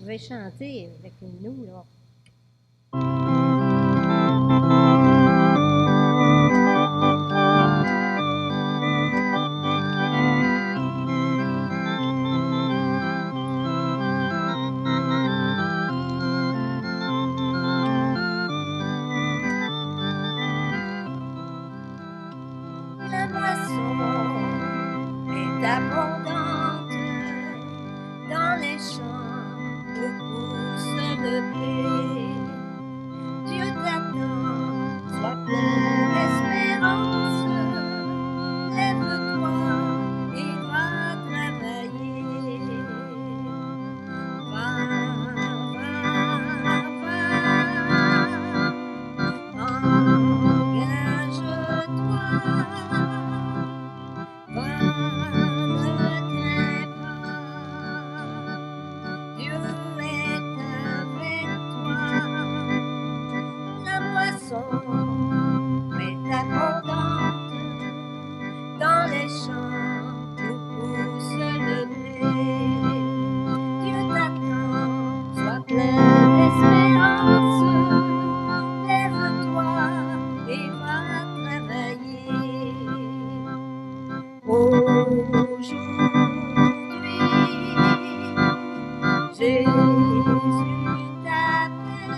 pouvez chanter avec nous, là. La moisson est abondante dans les champs où pousse le blé. Dieu t'attend, sois plein d'espérance. Lève-toi et va travailler. Va, engage-toi. Va, ne crains pas. Dieu est avec toi. La moisson est abondante dans les champs où pousse le blé. Dieu t'attend, sois plein d'espérance. Lève-toi et va travailler. Aujourd'hui, Jésus t'appelle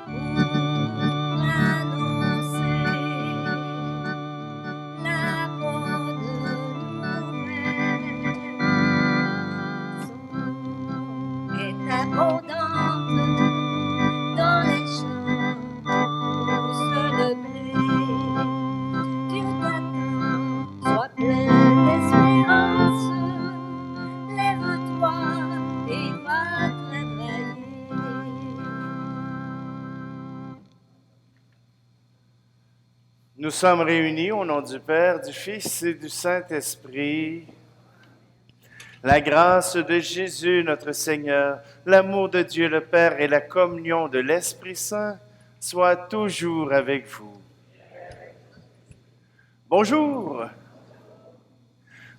pour annoncer la bonne nouvelle. Est abondante dans les champs où pousse le blé. Dieu t'attend, sois plein d'espérance. Lève-toi et va travailler. Nous sommes réunis au nom du Père, du Fils et du Saint-Esprit. La grâce de Jésus, notre Seigneur, l'amour de Dieu le Père et la communion de l'Esprit Saint soient toujours avec vous. Bonjour!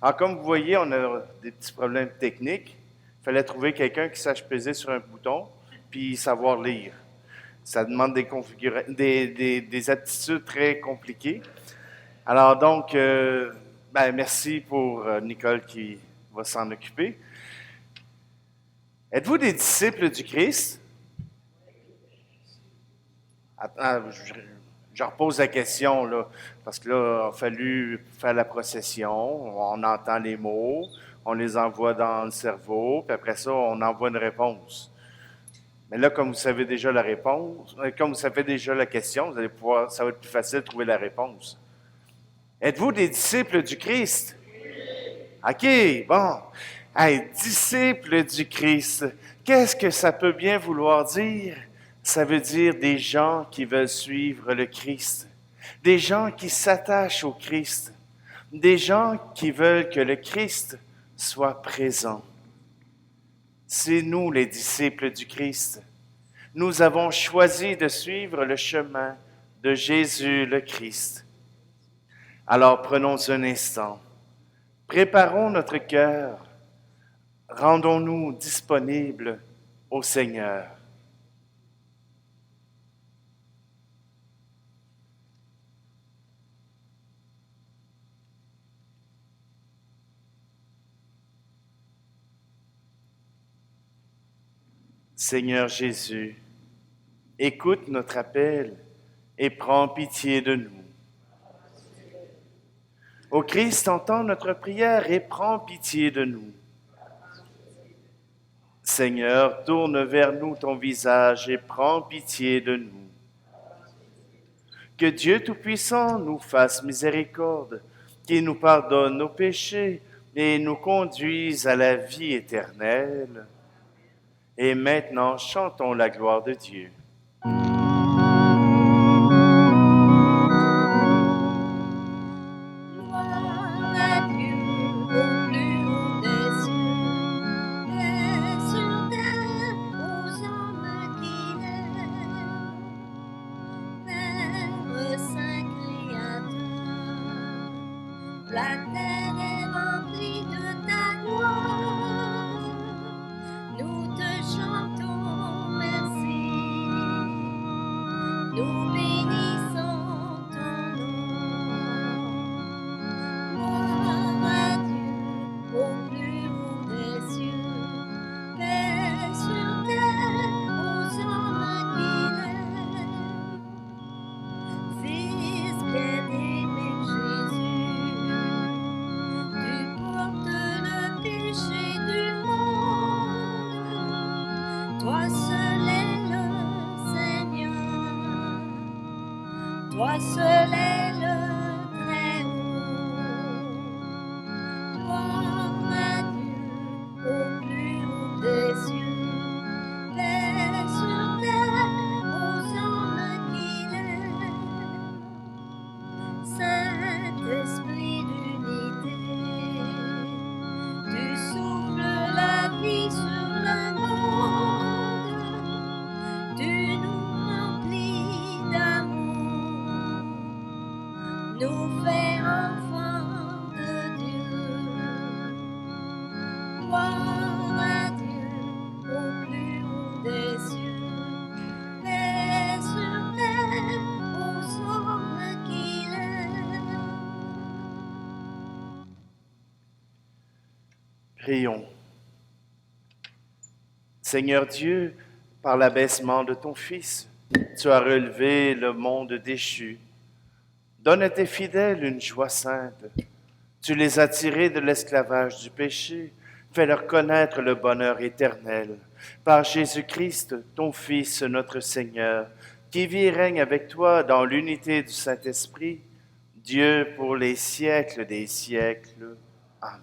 Alors, comme vous voyez, on a des petits problèmes techniques. Il fallait trouver quelqu'un qui sache peser sur un bouton puis savoir lire. Ça demande des aptitudes très compliquées. Alors donc, merci pour Nicole qui va s'en occuper. Êtes-vous des disciples du Christ? Attends, je repose la question, là, parce que là, il a fallu faire la procession, on entend les mots, on les envoie dans le cerveau, puis après ça, on envoie une réponse. Mais là, comme vous savez déjà la réponse, comme vous savez déjà la question, vous allez pouvoir, ça va être plus facile de trouver la réponse. Êtes-vous des disciples du Christ? OK, bon. Hey, disciples du Christ, qu'est-ce que ça peut bien vouloir dire? Ça veut dire des gens qui veulent suivre le Christ, des gens qui s'attachent au Christ, des gens qui veulent que le Christ soit présent. C'est nous les disciples du Christ. Nous avons choisi de suivre le chemin de Jésus le Christ. Alors prenons un instant, préparons notre cœur, rendons-nous disponibles au Seigneur. Seigneur Jésus, écoute notre appel et prends pitié de nous. Ô Christ, entends notre prière et prends pitié de nous. Seigneur, tourne vers nous ton visage et prends pitié de nous. Que Dieu Tout-Puissant nous fasse miséricorde, qu'il nous pardonne nos péchés et nous conduise à la vie éternelle. Et maintenant, chantons la gloire de Dieu. Gloire à Dieu au plus haut des cieux, et sur terre aux hommes qu'il aime. Père Saint Créateur, la terre est remplie de ta gloire. Toi seul est le Très-Haut. Gloire à Dieu au plus haut des cieux, paix sur terre aux hommes qu'il aime. Saint-Esprit d'unité, tu souffles la vie sur le monde, tu nous remplis d'amour, nous fais enfants de Dieu. Gloire à Dieu au plus haut des cieux, paix sur terre aux hommes qu'il aime. Prions. Seigneur Dieu, par l'abaissement de ton Fils, tu as relevé le monde déchu. Donne à tes fidèles une joie sainte. Tu les as tirés de l'esclavage du péché. Fais-leur connaître le bonheur éternel. Par Jésus-Christ, ton Fils, notre Seigneur, qui vit et règne avec toi dans l'unité du Saint-Esprit, Dieu pour les siècles des siècles. Amen.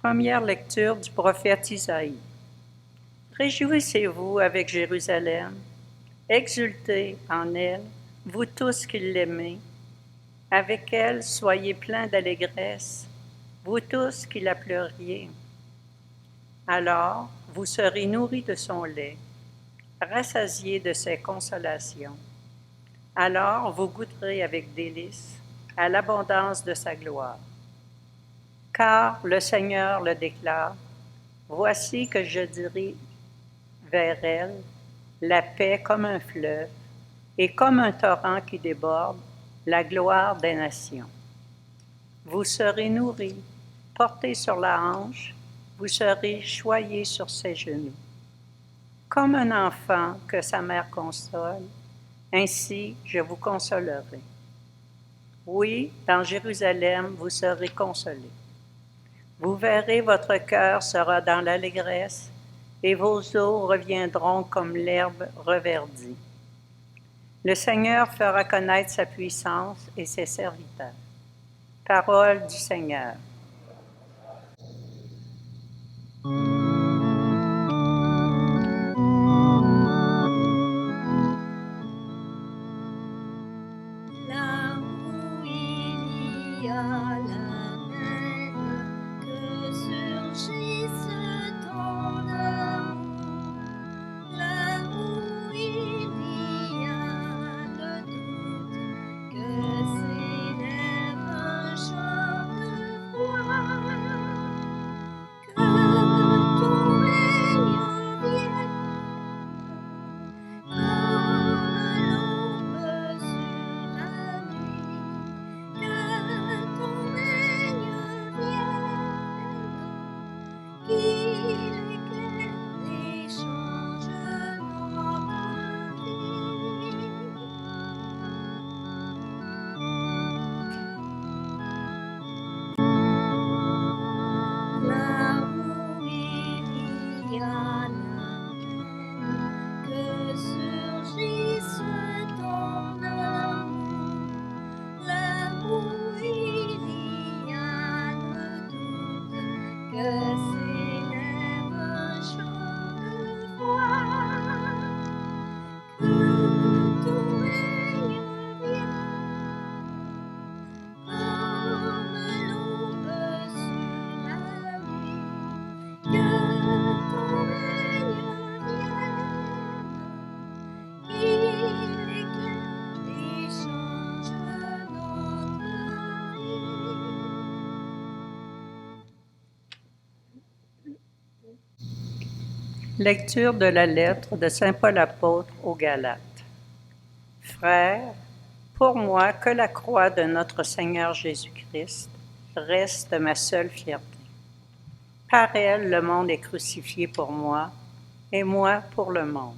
Première lecture du prophète Isaïe. Réjouissez-vous avec Jérusalem, exultez en elle, vous tous qui l'aimez. Avec elle, soyez pleins d'allégresse, vous tous qui la pleuriez. Alors, vous serez nourris de son lait, rassasiés de ses consolations. Alors, vous goûterez avec délice à l'abondance de sa gloire. Car le Seigneur le déclare, voici que je dirai vers elle la paix comme un fleuve et comme un torrent qui déborde, la gloire des nations. Vous serez nourris, portés sur la hanche, vous serez choyés sur ses genoux. Comme un enfant que sa mère console, ainsi je vous consolerai. Oui, dans Jérusalem, vous serez consolés. Vous verrez, votre cœur sera dans l'allégresse, et vos os reviendront comme l'herbe reverdie. Le Seigneur fera connaître sa puissance et ses serviteurs. Parole du Seigneur. Là où il y a la neige, que surgisse ton amour. Là où il y a le doute, que s'élève un chant de foi. Que ton règne vienne, comme l'aube sur la nuit. Que ton règne vienne, qu'il éclaire et change notre vie. Là où il y a la paix, que surgisse ton amour. Là où il y a le doute, que s'élève un chant de foi. Que ton règne vienne, comme l'aube sur la nuit. Que ton règne vienne, qu'il éclaire et change notre vie. Lecture de la lettre de saint Paul apôtre aux Galates. Frères, pour moi que la croix de notre Seigneur Jésus-Christ reste ma seule fierté. Par elle, le monde est crucifié pour moi, et moi pour le monde.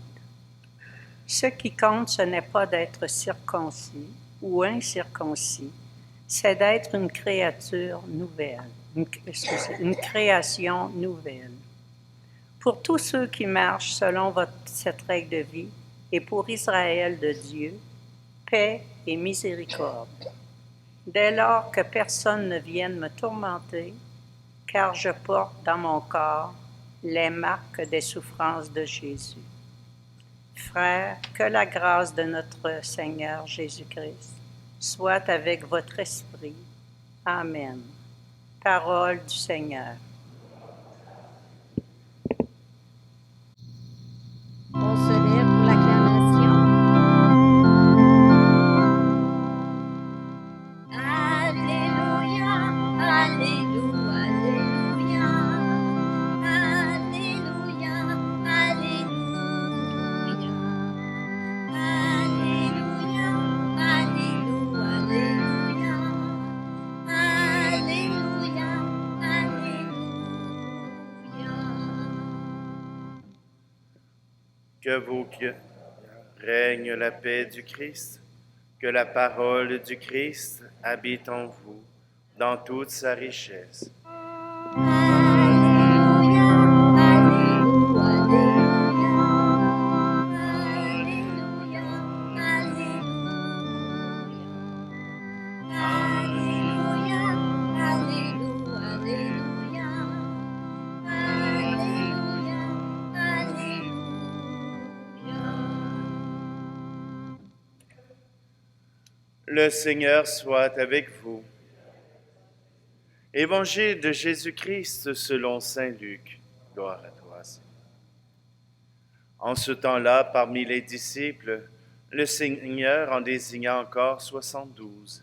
Ce qui compte, ce n'est pas d'être circoncis ou incirconcis, c'est d'être une créature nouvelle, une création nouvelle. Pour tous ceux qui marchent selon cette règle de vie, et pour Israël de Dieu, paix et miséricorde. Dès lors que personne ne vienne me tourmenter, car je porte dans mon corps les marques des souffrances de Jésus. Frères, que la grâce de notre Seigneur Jésus-Christ soit avec votre esprit. Amen. Parole du Seigneur. On se lève pour l'acclamation. Alléluia, alléluia, alléluia, alléluia, alléluia, alléluia, alléluia, alléluia. Que vos cœurs règne la paix du Christ, que la parole du Christ habite en vous dans toute sa richesse. Alléluia, alléluia, alléluia, alléluia, alléluia, alléluia, alléluia. Le Seigneur soit avec vous. Évangile de Jésus-Christ selon saint Luc. Gloire à toi, Seigneur. En ce temps-là, parmi les disciples, le Seigneur en désigna encore 72,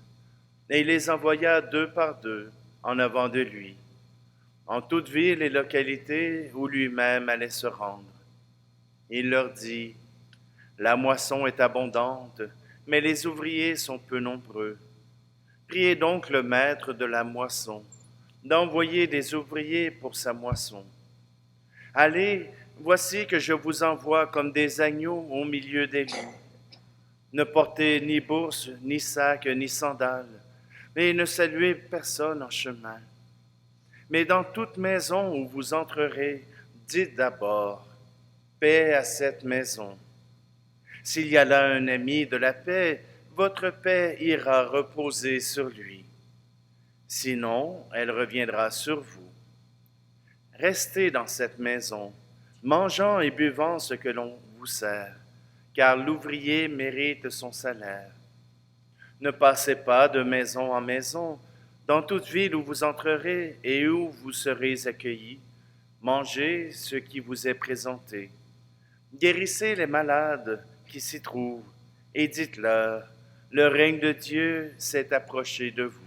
et il les envoya deux par deux en avant de lui, en toute ville et localité où lui-même allait se rendre. Il leur dit, « La moisson est abondante, mais les ouvriers sont peu nombreux. Priez donc le maître de la moisson d'envoyer des ouvriers pour sa moisson. Allez, voici que je vous envoie comme des agneaux au milieu des loups. Ne portez ni bourse, ni sac, ni sandales, et ne saluez personne en chemin. Mais dans toute maison où vous entrerez, dites d'abord, paix à cette maison. S'il y a là un ami de la paix, votre paix ira reposer sur lui. Sinon, elle reviendra sur vous. Restez dans cette maison, mangeant et buvant ce que l'on vous sert, car l'ouvrier mérite son salaire. Ne passez pas de maison en maison. Dans toute ville où vous entrerez et où vous serez accueillis, mangez ce qui vous est présenté. Guérissez les malades qui s'y trouvent et dites-leur, le règne de Dieu s'est approché de vous.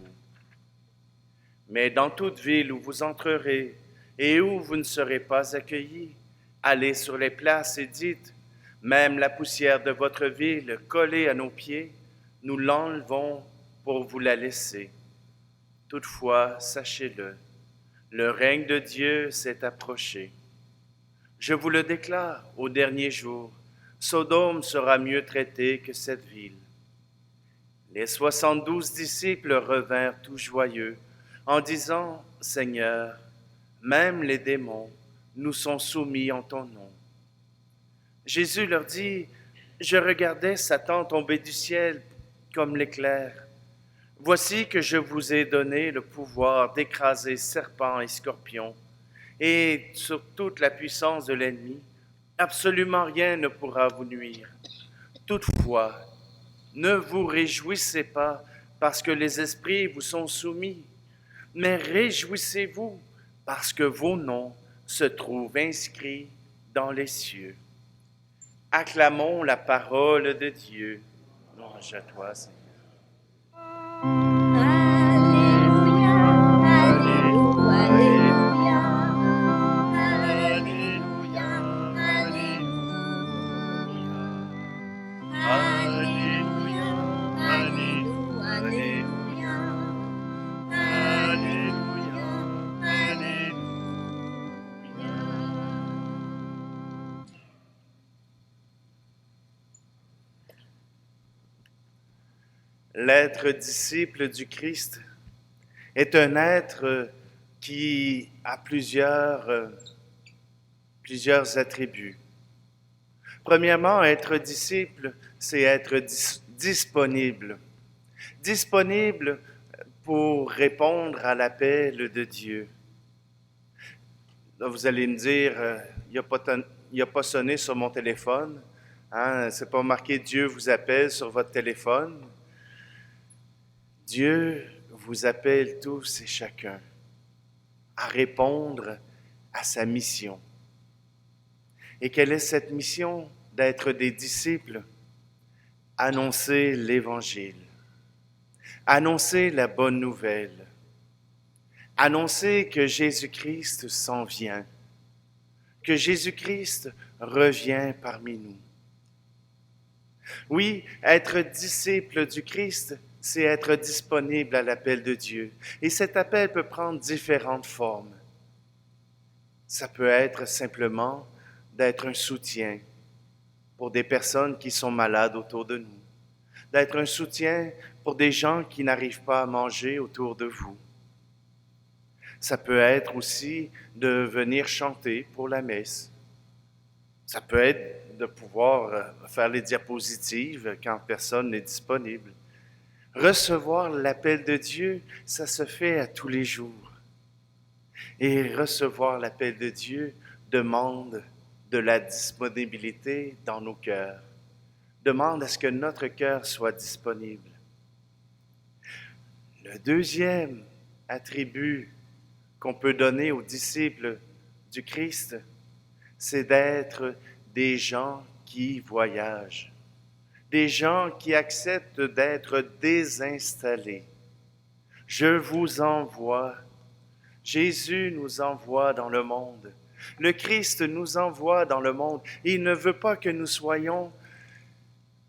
Mais dans toute ville où vous entrerez et où vous ne serez pas accueillis, allez sur les places et dites, même la poussière de votre ville collée à nos pieds, nous l'enlevons pour vous la laisser. Toutefois, sachez-le, le règne de Dieu s'est approché. Je vous le déclare, au dernier jour, Sodome sera mieux traitée que cette ville. Les 72 disciples revinrent tout joyeux, en disant, Seigneur, même les démons nous sont soumis en ton nom. Jésus leur dit, je regardais Satan tomber du ciel comme l'éclair. Voici que je vous ai donné le pouvoir d'écraser serpents et scorpions, et sur toute la puissance de l'ennemi, absolument rien ne pourra vous nuire. Toutefois, ne vous réjouissez pas parce que les esprits vous sont soumis, mais réjouissez-vous parce que vos noms se trouvent inscrits dans les cieux. Acclamons la parole de Dieu. Louange à toi, Seigneur. Alléluia, alléluia, alléluia, alléluia, alléluia, alléluia, L'être disciple du Christ est un être qui a plusieurs attributs. Premièrement, être disciple, c'est être disponible. Disponible pour répondre à l'appel de Dieu. Là, vous allez me dire, il n'a pas sonné sur mon téléphone. Hein? C'est pas marqué « Dieu vous appelle » sur votre téléphone. Dieu vous appelle tous et chacun à répondre à sa mission. Et quelle est cette mission? D'être des disciples, annoncer l'Évangile, annoncer la bonne nouvelle, annoncer que Jésus-Christ s'en vient, que Jésus-Christ revient parmi nous. Oui, être disciple du Christ, c'est être disponible à l'appel de Dieu. Et cet appel peut prendre différentes formes. Ça peut être simplement d'être un soutien pour des personnes qui sont malades autour de nous, d'être un soutien pour des gens qui n'arrivent pas à manger autour de vous. Ça peut être aussi de venir chanter pour la messe. Ça peut être de pouvoir faire les diapositives quand personne n'est disponible. Recevoir l'appel de Dieu, ça se fait à tous les jours. Et recevoir l'appel de Dieu demande de la disponibilité dans nos cœurs. Demande à ce que notre cœur soit disponible. Le deuxième attribut qu'on peut donner aux disciples du Christ, c'est d'être des gens qui voyagent, des gens qui acceptent d'être désinstallés. Je vous envoie. Jésus nous envoie dans le monde. Le Christ nous envoie dans le monde. Il ne veut pas que nous soyons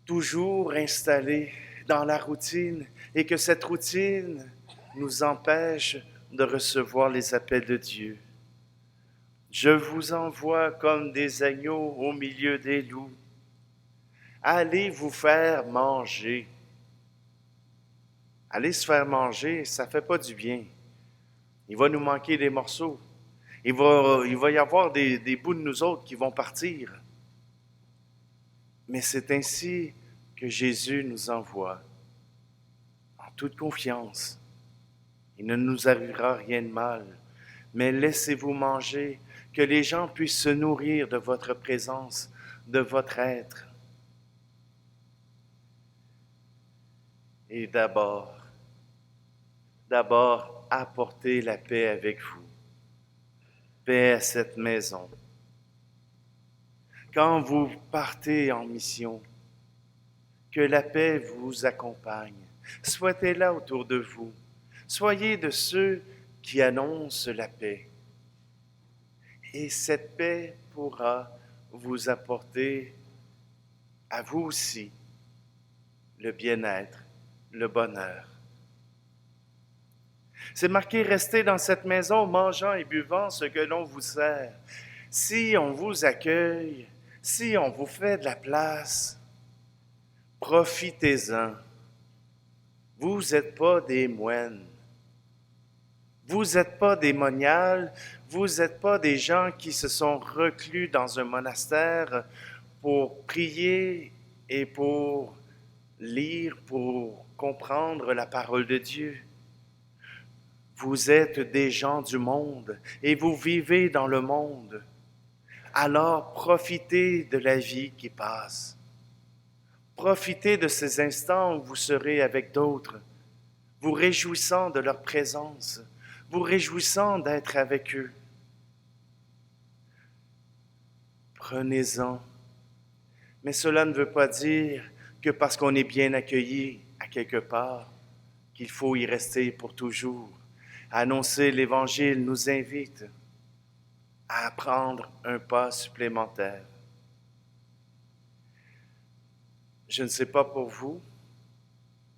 toujours installés dans la routine et que cette routine nous empêche de recevoir les appels de Dieu. Je vous envoie comme des agneaux au milieu des loups. Allez vous faire manger. Aller se faire manger, ça ne fait pas du bien. Il va nous manquer des morceaux. Il va y avoir des bouts de nous autres qui vont partir. Mais c'est ainsi que Jésus nous envoie, en toute confiance. Il ne nous arrivera rien de mal, mais laissez-vous manger, que les gens puissent se nourrir de votre présence, de votre être. Et d'abord, apportez la paix avec vous. Paix à cette maison. Quand vous partez en mission, que la paix vous accompagne. Souhaitez-la autour de vous. Soyez de ceux qui annoncent la paix. Et cette paix pourra vous apporter à vous aussi le bien-être, le bonheur. C'est marqué « Restez dans cette maison, mangeant et buvant ce que l'on vous sert. » Si on vous accueille, si on vous fait de la place, profitez-en. Vous n'êtes pas des moines. Vous n'êtes pas des moniales. Vous n'êtes pas des gens qui se sont reclus dans un monastère pour prier et pour lire, pour comprendre la parole de Dieu. Vous êtes des gens du monde et vous vivez dans le monde. Alors profitez de la vie qui passe. Profitez de ces instants où vous serez avec d'autres, vous réjouissant de leur présence, vous réjouissant d'être avec eux. Prenez-en. Mais cela ne veut pas dire que parce qu'on est bien accueilli à quelque part, qu'il faut y rester pour toujours. Annoncer l'Évangile nous invite à prendre un pas supplémentaire. Je ne sais pas pour vous,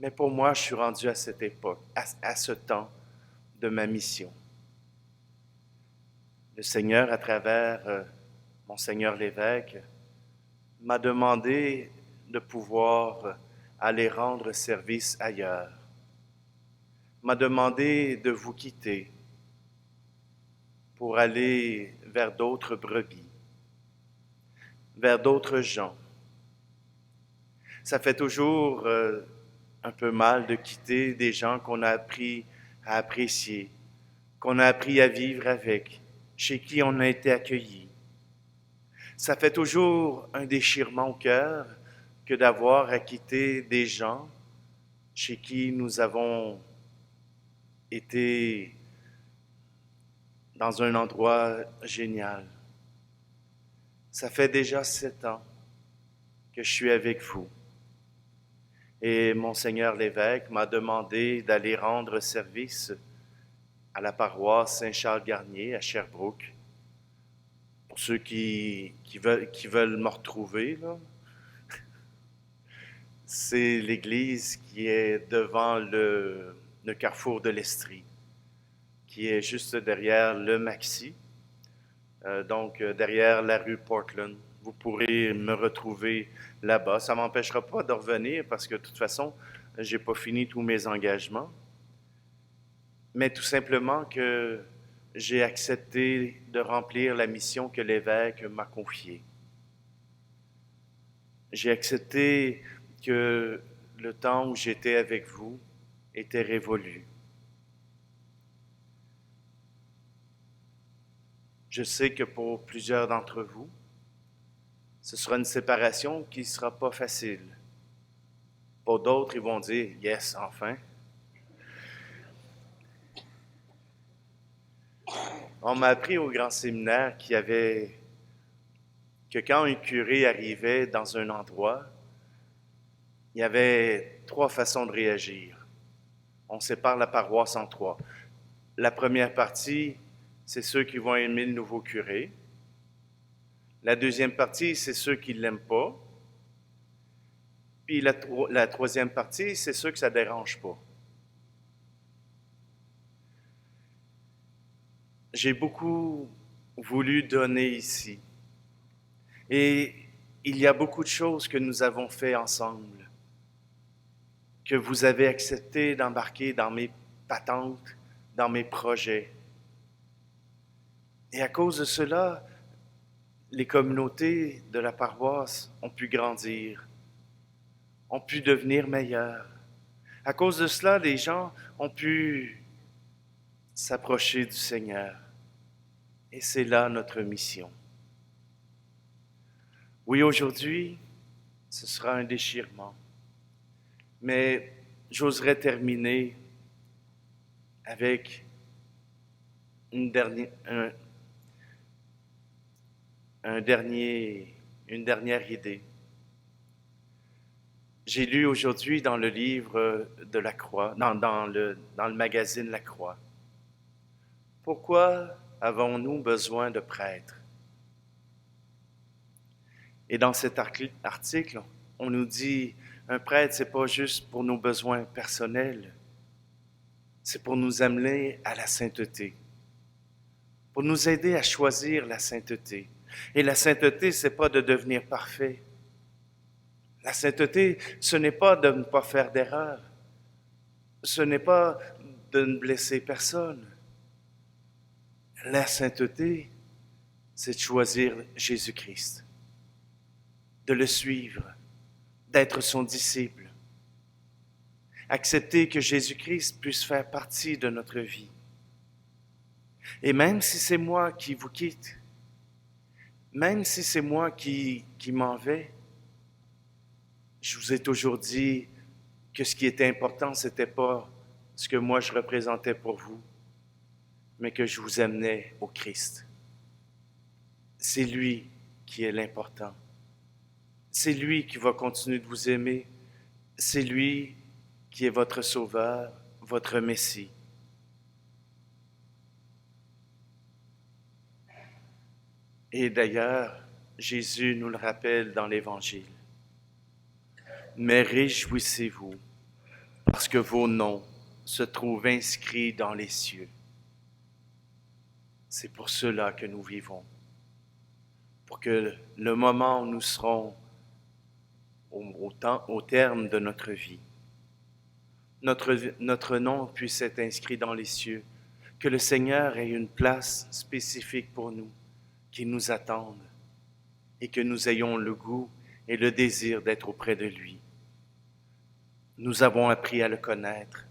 mais pour moi, je suis rendu à cette époque, à ce temps de ma mission. Le Seigneur, à travers Monseigneur l'évêque, m'a demandé de pouvoir aller rendre service ailleurs, m'a demandé de vous quitter pour aller vers d'autres brebis, vers d'autres gens. Ça fait toujours un peu mal de quitter des gens qu'on a appris à apprécier, qu'on a appris à vivre avec, chez qui on a été accueilli. Ça fait toujours un déchirement au cœur que d'avoir à quitter des gens chez qui nous avons été dans un endroit génial. Ça fait déjà 7 ans que je suis avec vous. Et Monseigneur l'évêque m'a demandé d'aller rendre service à la paroisse Saint-Charles-Garnier à Sherbrooke. Pour ceux qui veulent me retrouver, là, c'est l'église qui est devant le carrefour de l'Estrie, qui est juste derrière le Maxi, donc derrière la rue Portland. Vous pourrez me retrouver là-bas. Ça ne m'empêchera pas de revenir parce que de toute façon, je n'ai pas fini tous mes engagements. Mais tout simplement que j'ai accepté de remplir la mission que l'évêque m'a confiée. J'ai accepté que le temps où j'étais avec vous était révolu. Je sais que pour plusieurs d'entre vous, ce sera une séparation qui ne sera pas facile. Pour d'autres, ils vont dire « Yes, enfin ». On m'a appris au grand séminaire que quand un curé arrivait dans un endroit, il y avait 3 façons de réagir. On sépare la paroisse en 3. La première partie, c'est ceux qui vont aimer le nouveau curé. La deuxième partie, c'est ceux qui ne l'aiment pas. Puis la troisième partie, c'est ceux que ça ne dérange pas. J'ai beaucoup voulu donner ici. Et il y a beaucoup de choses que nous avons fait ensemble, que vous avez accepté d'embarquer dans mes patentes, dans mes projets. Et à cause de cela, les communautés de la paroisse ont pu grandir, ont pu devenir meilleures. À cause de cela, les gens ont pu s'approcher du Seigneur. Et c'est là notre mission. Oui, aujourd'hui, ce sera un déchirement. Mais j'oserais terminer avec une dernière idée. J'ai lu aujourd'hui dans le livre de la Croix, dans le magazine La Croix, pourquoi avons-nous besoin de prêtres? Et dans cet article, on nous dit, un prêtre, c'est pas juste pour nos besoins personnels, c'est pour nous amener à la sainteté, pour nous aider à choisir la sainteté. Et la sainteté, c'est pas de devenir parfait. La sainteté, ce n'est pas de ne pas faire d'erreur. Ce n'est pas de ne blesser personne. La sainteté, c'est de choisir Jésus-Christ, de le suivre, d'être son disciple. Accepter que Jésus-Christ puisse faire partie de notre vie. Et même si c'est moi qui vous quitte, même si c'est moi qui m'en vais, je vous ai toujours dit que ce qui était important, ce n'était pas ce que moi je représentais pour vous, mais que je vous amenais au Christ. C'est lui qui est l'important. C'est lui qui va continuer de vous aimer. C'est lui qui est votre Sauveur, votre Messie. Et d'ailleurs, Jésus nous le rappelle dans l'Évangile. Mais réjouissez-vous, parce que vos noms se trouvent inscrits dans les cieux. C'est pour cela que nous vivons. Pour que le moment où nous serons au terme de notre vie. Notre nom puisse être inscrit dans les cieux, que le Seigneur ait une place spécifique pour nous, qui nous attende, et que nous ayons le goût et le désir d'être auprès de lui. Nous avons appris à le connaître.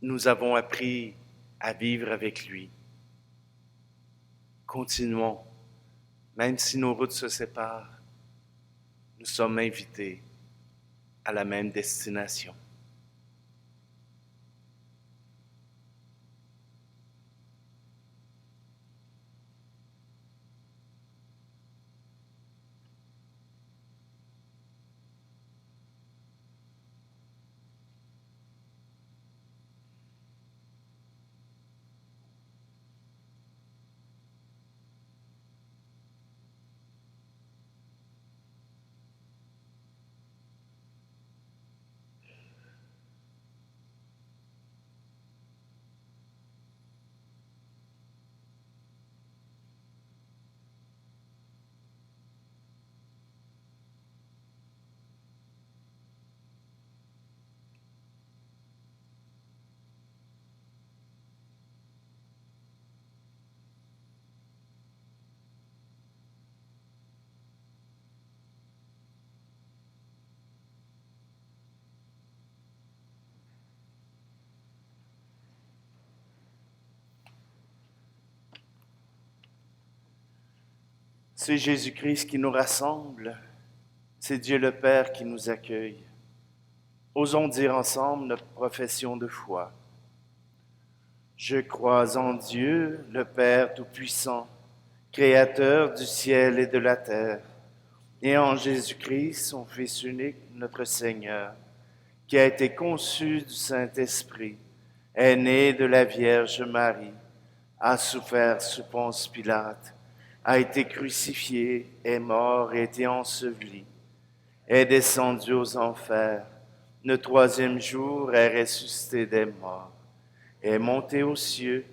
Nous avons appris à vivre avec lui. Continuons, même si nos routes se séparent, nous sommes invités à la même destination. C'est Jésus-Christ qui nous rassemble, c'est Dieu le Père qui nous accueille. Osons dire ensemble notre profession de foi. Je crois en Dieu, le Père Tout-Puissant, Créateur du ciel et de la terre, et en Jésus-Christ, son Fils unique, notre Seigneur, qui a été conçu du Saint-Esprit, est né de la Vierge Marie, a souffert sous Ponce Pilate, a été crucifié, est mort et été enseveli, est descendu aux enfers, le troisième jour est ressuscité des morts, est monté aux cieux,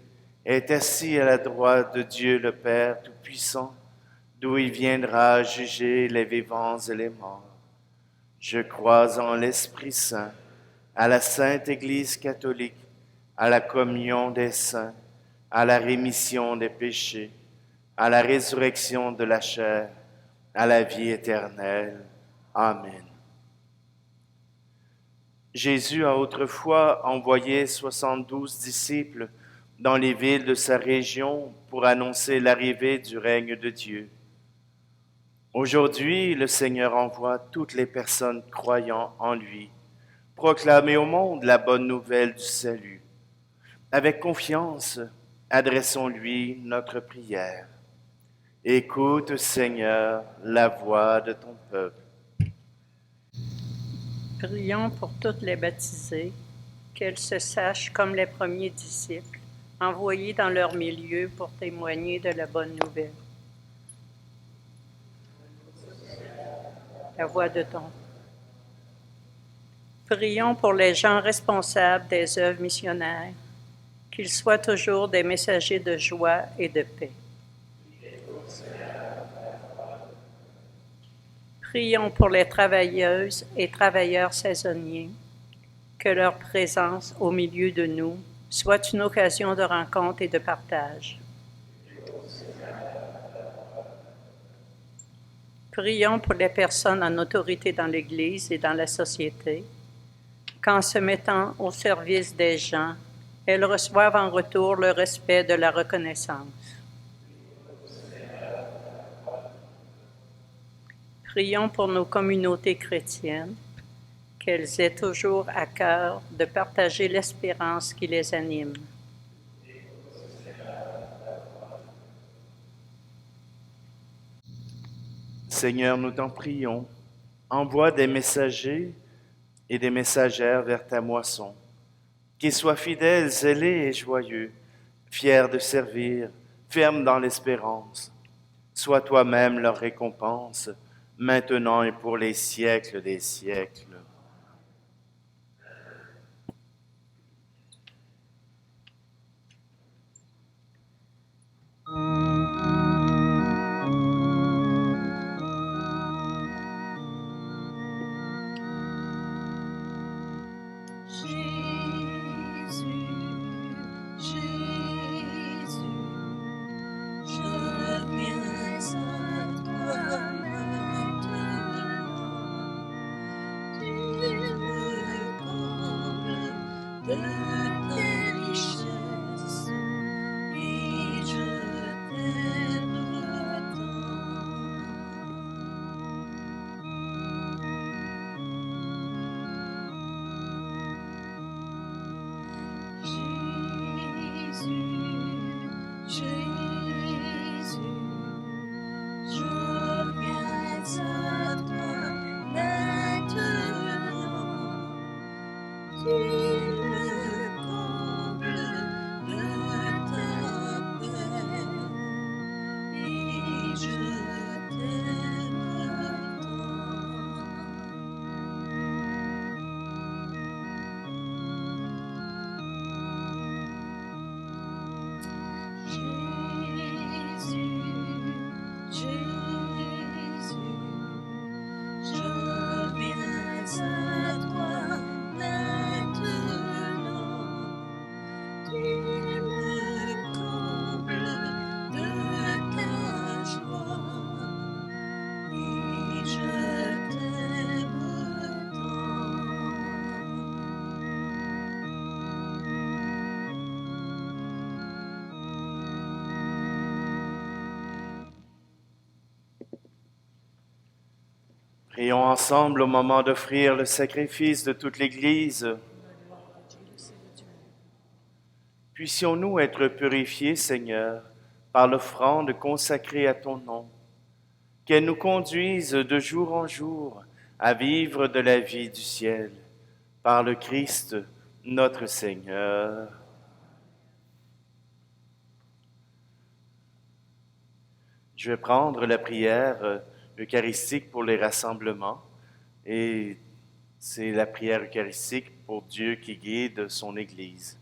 est assis à la droite de Dieu le Père Tout-Puissant, d'où il viendra juger les vivants et les morts. Je crois en l'Esprit Saint, à la Sainte Église catholique, à la communion des saints, à la rémission des péchés, à la résurrection de la chair, à la vie éternelle. Amen. Jésus a autrefois envoyé 72 disciples dans les villes de sa région pour annoncer l'arrivée du règne de Dieu. Aujourd'hui, le Seigneur envoie toutes les personnes croyant en lui, proclamer au monde la bonne nouvelle du salut. Avec confiance, adressons-lui notre prière. Écoute, Seigneur, la voix de ton peuple. Prions pour toutes les baptisées, qu'elles se sachent comme les premiers disciples, envoyés dans leur milieu pour témoigner de la bonne nouvelle. La voix de ton. Prions pour les gens responsables des œuvres missionnaires, qu'ils soient toujours des messagers de joie et de paix. Prions pour les travailleuses et travailleurs saisonniers, que leur présence au milieu de nous soit une occasion de rencontre et de partage. Prions pour les personnes en autorité dans l'Église et dans la société, qu'en se mettant au service des gens, elles reçoivent en retour le respect de la reconnaissance. Prions pour nos communautés chrétiennes, qu'elles aient toujours à cœur de partager l'espérance qui les anime. Seigneur, nous t'en prions, envoie des messagers et des messagères vers ta moisson, qu'ils soient fidèles, zélés et joyeux, fiers de servir, fermes dans l'espérance. Sois toi-même leur récompense, maintenant et pour les siècles des siècles. Tu me combles de ta paix et je t'aime Jésus, je viens à toi maintenant. Tu me combles de ta joie et je t'aime Prions ensemble au moment d'offrir le sacrifice de toute l'Église. Puissions-nous être purifiés, Seigneur, par l'offrande consacrée à ton nom, qu'elle nous conduise de jour en jour à vivre de la vie du ciel, par le Christ, notre Seigneur. Je vais prendre la prière eucharistique pour les rassemblements, et c'est la prière eucharistique pour Dieu qui guide son Église.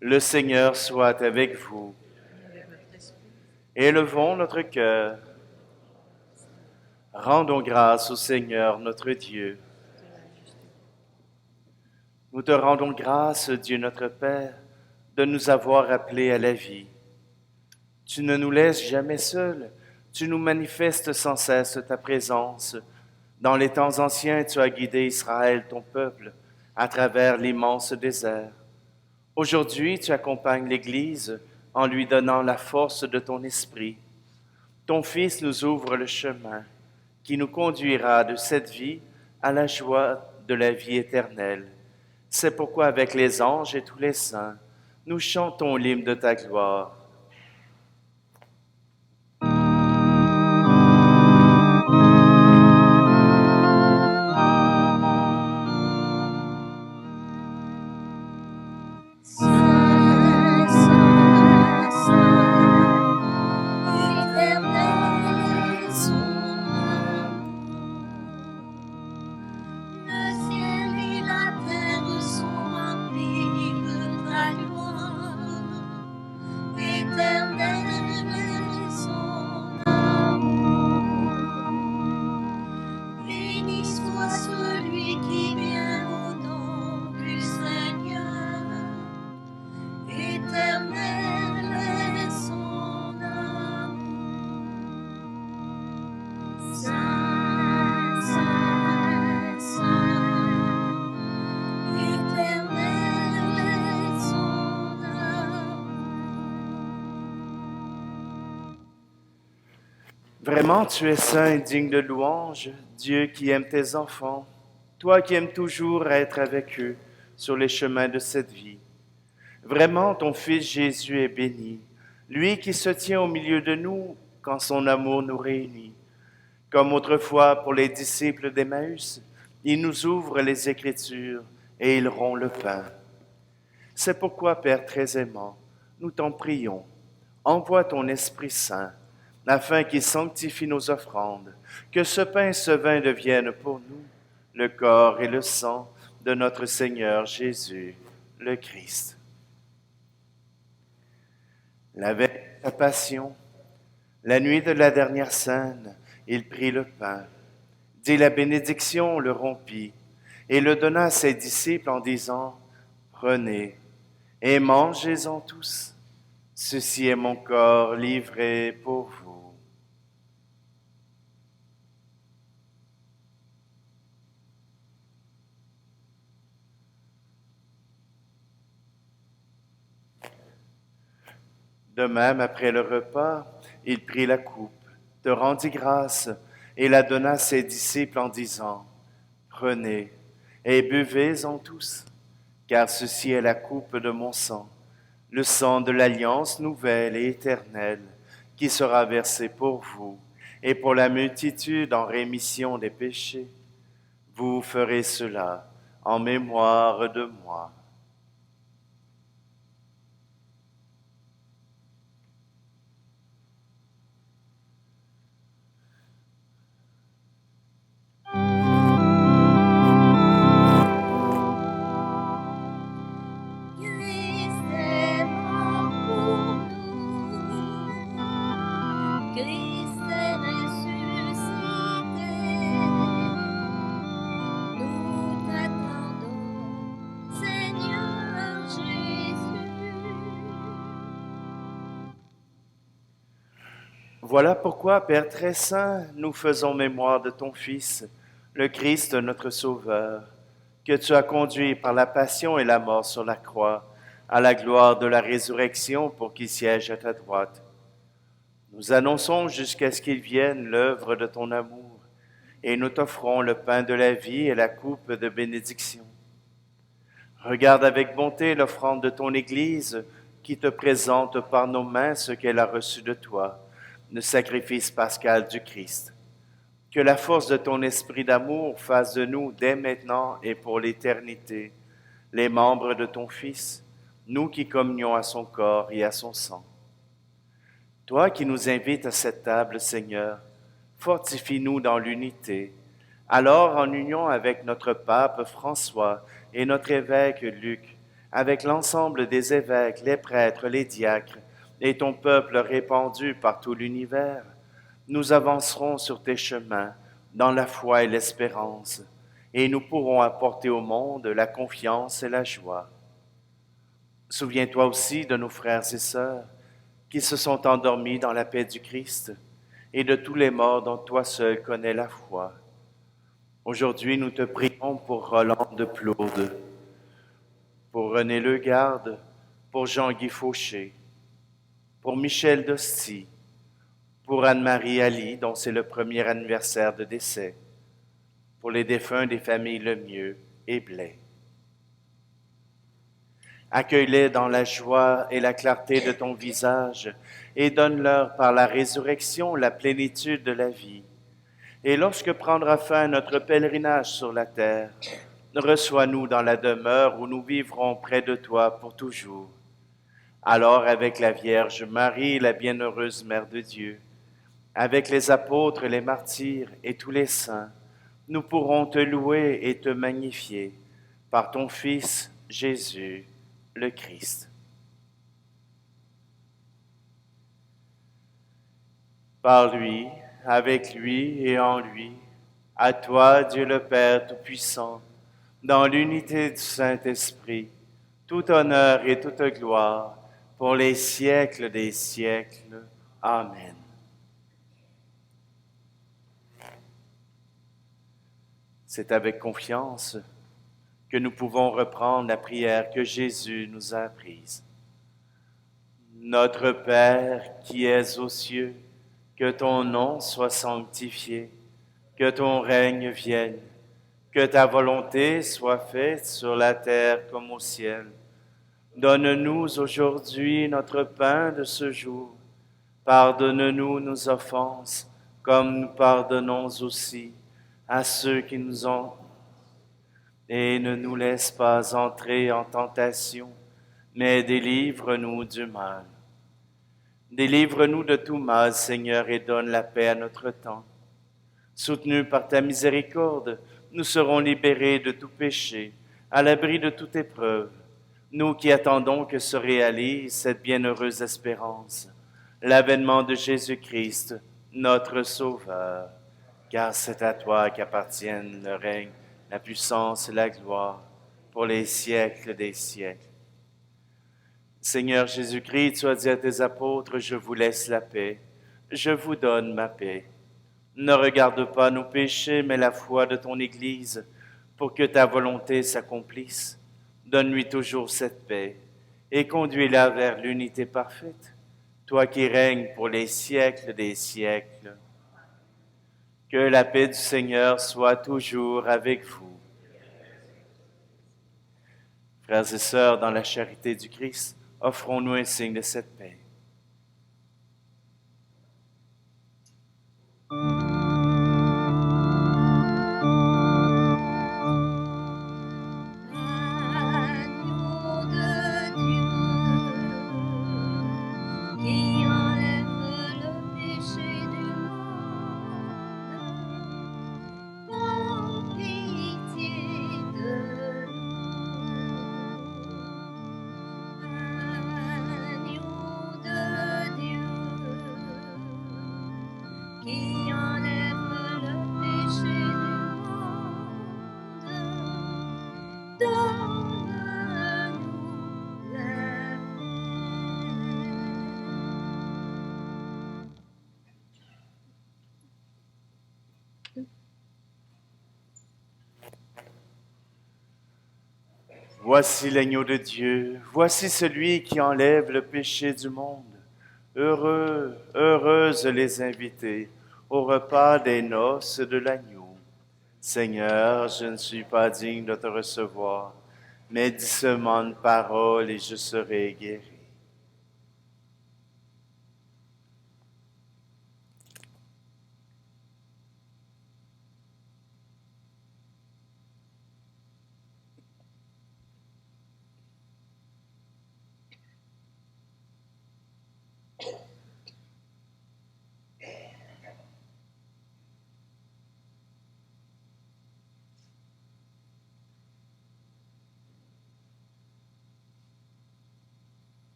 Le Seigneur soit avec vous. Élevons notre cœur. Rendons grâce au Seigneur notre Dieu. Nous te rendons grâce, Dieu notre Père, de nous avoir appelés à la vie. Tu ne nous laisses jamais seuls, tu nous manifestes sans cesse ta présence. Dans les temps anciens, tu as guidé Israël, ton peuple, à travers l'immense désert. Aujourd'hui, tu accompagnes l'Église en lui donnant la force de ton esprit. Ton Fils nous ouvre le chemin qui nous conduira de cette vie à la joie de la vie éternelle. C'est pourquoi avec les anges et tous les saints, nous chantons l'hymne de ta gloire. Vraiment, tu es saint et digne de louange, Dieu qui aime tes enfants, toi qui aimes toujours être avec eux sur les chemins de cette vie. Vraiment, ton Fils Jésus est béni, lui qui se tient au milieu de nous quand son amour nous réunit. Comme autrefois pour les disciples d'Emmaüs, il nous ouvre les Écritures et il rompt le pain. C'est pourquoi, Père très aimant, nous t'en prions, envoie ton Esprit Saint, afin qu'il sanctifie nos offrandes, que ce pain et ce vin deviennent pour nous le corps et le sang de notre Seigneur Jésus, le Christ. La veille de sa passion, la nuit de la dernière scène, il prit le pain, dit la bénédiction, le rompit, et le donna à ses disciples en disant, « Prenez et mangez-en tous, ceci est mon corps livré pour vous. » De même, après le repas, il prit la coupe, te rendit grâce et la donna à ses disciples en disant, « Prenez et buvez-en tous, car ceci est la coupe de mon sang, le sang de l'alliance nouvelle et éternelle, qui sera versé pour vous et pour la multitude en rémission des péchés. Vous ferez cela en mémoire de moi. Christ est mort pour nous. Christ est ressuscité. Nous t'attendons, Seigneur Jésus. Voilà pourquoi, Père très saint, nous faisons mémoire de ton Fils, le Christ notre Sauveur, que tu as conduit par la passion et la mort sur la croix, à la gloire de la résurrection pour qu'il siège à ta droite. Nous annonçons jusqu'à ce qu'il vienne l'œuvre de ton amour, et nous t'offrons le pain de la vie et la coupe de bénédiction. Regarde avec bonté l'offrande de ton Église, qui te présente par nos mains ce qu'elle a reçu de toi, le sacrifice pascal du Christ. Que la force de ton esprit d'amour fasse de nous, dès maintenant et pour l'éternité, les membres de ton Fils, nous qui communions à son corps et à son sang. Toi qui nous invites à cette table, Seigneur, fortifie-nous dans l'unité. Alors, en union avec notre pape François et notre évêque Luc, avec l'ensemble des évêques, les prêtres, les diacres, et ton peuple répandu par tout l'univers, nous avancerons sur tes chemins dans la foi et l'espérance, et nous pourrons apporter au monde la confiance et la joie. Souviens-toi aussi de nos frères et sœurs qui se sont endormis dans la paix du Christ, et de tous les morts dont toi seul connais la foi. Aujourd'hui, nous te prions pour Roland de Plourde, pour René Legarde, pour Jean-Guy Fauché, pour Michel Dosti, pour Anne-Marie Ali, dont c'est le premier anniversaire de décès, pour les défunts des familles Lemieux et Blais. Accueille-les dans la joie et la clarté de ton visage et donne-leur par la résurrection la plénitude de la vie. Et lorsque prendra fin notre pèlerinage sur la terre, reçois-nous dans la demeure où nous vivrons près de toi pour toujours. Alors, avec la Vierge Marie, la bienheureuse Mère de Dieu, avec les apôtres, les martyrs et tous les saints, nous pourrons te louer et te magnifier par ton Fils Jésus, le Christ. Par lui, avec lui et en lui, à toi, Dieu le Père Tout-Puissant, dans l'unité du Saint-Esprit, tout honneur et toute gloire pour les siècles des siècles. Amen. C'est avec confiance que nous pouvons reprendre la prière que Jésus nous a apprise. Notre Père qui es aux cieux, que ton nom soit sanctifié, que ton règne vienne, que ta volonté soit faite sur la terre comme au ciel. Donne-nous aujourd'hui notre pain de ce jour. Pardonne-nous nos offenses, comme nous pardonnons aussi à ceux qui nous ont. Et ne nous laisse pas entrer en tentation, mais délivre-nous du mal. Délivre-nous de tout mal, Seigneur, et donne la paix à notre temps. Soutenus par ta miséricorde, nous serons libérés de tout péché, à l'abri de toute épreuve, nous qui attendons que se réalise cette bienheureuse espérance, l'avènement de Jésus-Christ, notre Sauveur. Car c'est à toi qu'appartiennent le règne, la puissance et la gloire pour les siècles des siècles. Seigneur Jésus-Christ, tu as dit à tes apôtres, je vous laisse la paix, je vous donne ma paix. Ne regarde pas nos péchés, mais la foi de ton Église, pour que ta volonté s'accomplisse. Donne-lui toujours cette paix, et conduis-la vers l'unité parfaite, toi qui règnes pour les siècles des siècles. Que la paix du Seigneur soit toujours avec vous. Frères et sœurs, dans la charité du Christ, offrons-nous un signe de cette paix. Voici l'agneau de Dieu, voici celui qui enlève le péché du monde. Heureux, heureuses les invités au repas des noces de l'agneau. Seigneur, je ne suis pas digne de te recevoir, mais dis seulement une parole et je serai guéri.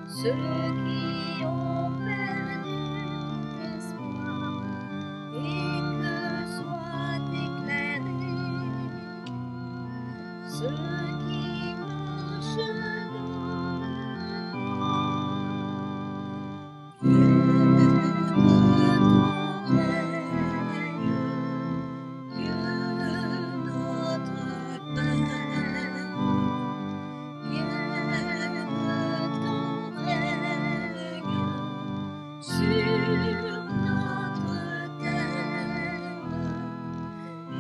Ceux qui ont perdu espoir et que soit éclairé ceux qui marchent dans le noir. Viens de ton règne, Dieu notre Père. Viens de ton règne sur notre terre.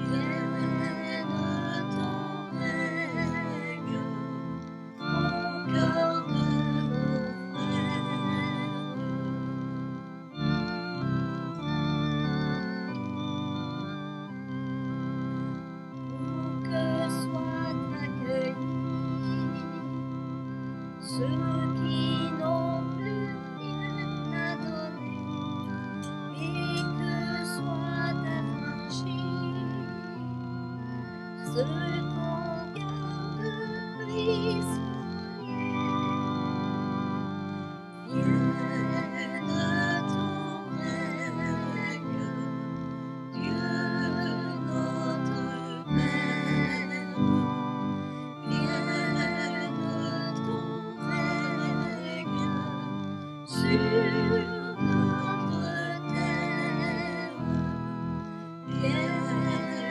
Viens de ton règne au cœur de nos frères. Pour que soient accueillis ceux qui n'ont plus rien à donner et que soient affranchis ceux qu'on garde prisonniers. Viens de ton règne, Dieu notre Père. Viens de ton règne sur notre terre. Viens de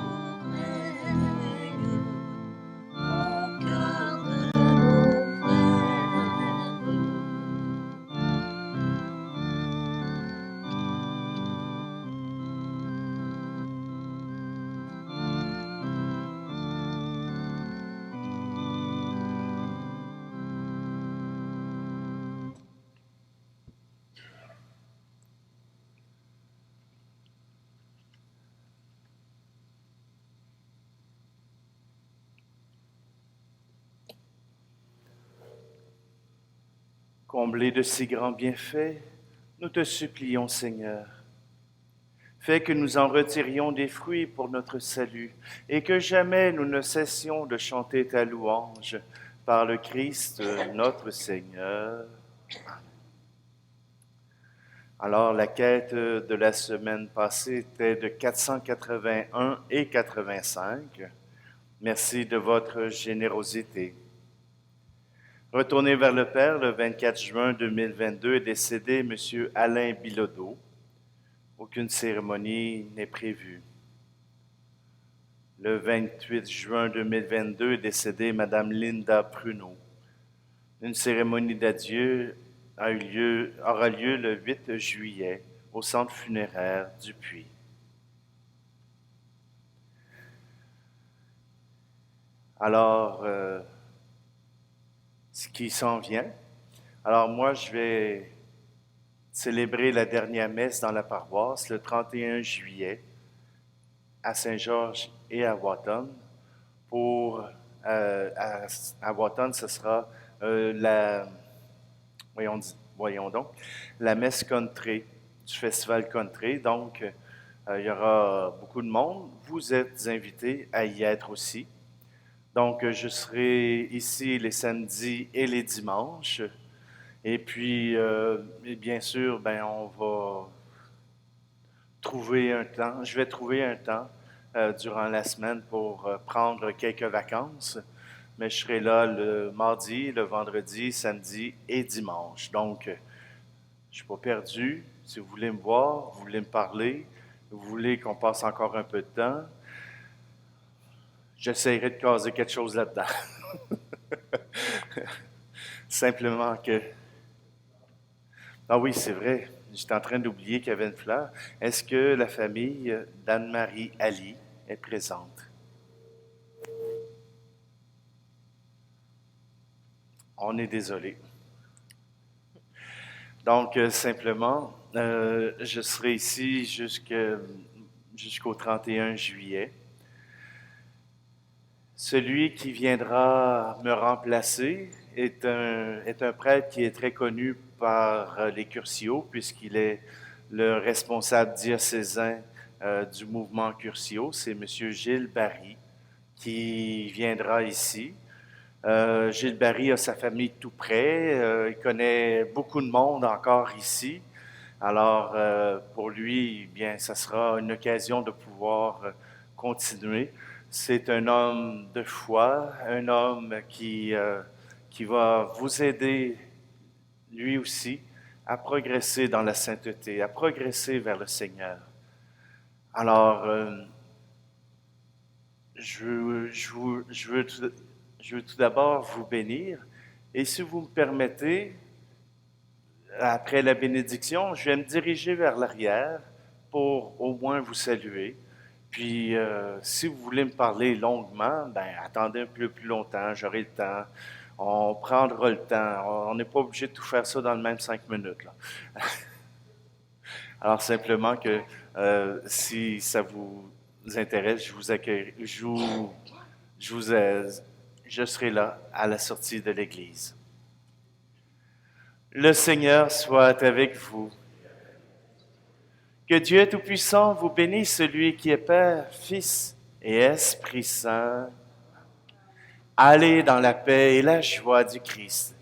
ton règne au cœur de nos frères. Comblés de si grands bienfaits, nous te supplions, Seigneur. Fais que nous en retirions des fruits pour notre salut et que jamais nous ne cessions de chanter ta louange par le Christ notre Seigneur. Alors, la quête de la semaine passée était de 481 et 85. Merci de votre générosité. Retourné vers le Père, le 24 juin 2022 est décédé M. Alain Bilodeau. Aucune cérémonie n'est prévue. Le 28 juin 2022 est décédée Mme Linda Pruneau. Une cérémonie d'adieu aura lieu le 8 juillet au centre funéraire du Puy. Alors, ce qui s'en vient. Alors moi, je vais célébrer la dernière messe dans la paroisse le 31 juillet à Saint-Georges et à Wotton. À Wotton, ce sera la messe country du festival country. Donc, il y aura beaucoup de monde. Vous êtes invités à y être aussi. Donc, je serai ici les samedis et les dimanches. Et puis, bien sûr, on va trouver un temps. Je vais trouver un temps durant la semaine pour prendre quelques vacances. Mais je serai là le mardi, le vendredi, samedi et dimanche. Donc, je ne suis pas perdu. Si vous voulez me voir, vous voulez me parler, vous voulez qu'on passe encore un peu de temps, j'essaierai de caser quelque chose là-dedans. Simplement que... Ah oui, c'est vrai, j'étais en train d'oublier qu'il y avait une fleur. Est-ce que la famille d'Anne-Marie Ali est présente? On est désolé. Donc, simplement, je serai ici jusqu'au 31 juillet. Celui qui viendra me remplacer est un prêtre qui est très connu par les Curcio, puisqu'il est le responsable diocésain du mouvement Curcio. C'est M. Gilles Barry qui viendra ici. Gilles Barry a sa famille tout près. Il connaît beaucoup de monde encore ici. Alors, pour lui, bien, ça sera une occasion de pouvoir continuer. C'est un homme de foi, un homme qui va vous aider, lui aussi, à progresser dans la sainteté, à progresser vers le Seigneur. Alors, je veux tout d'abord vous bénir. Et si vous me permettez, après la bénédiction, je vais me diriger vers l'arrière pour au moins vous saluer. Puis, si vous voulez me parler longuement, attendez un peu plus longtemps, j'aurai le temps. On prendra le temps. On n'est pas obligé de tout faire ça dans le même 5 minutes, là. Alors, simplement que si ça vous intéresse, je vous accueille. Je serai là à la sortie de l'église. Le Seigneur soit avec vous. Que Dieu Tout-Puissant vous bénisse, celui qui est Père, Fils et Esprit Saint. Allez dans la paix et la joie du Christ.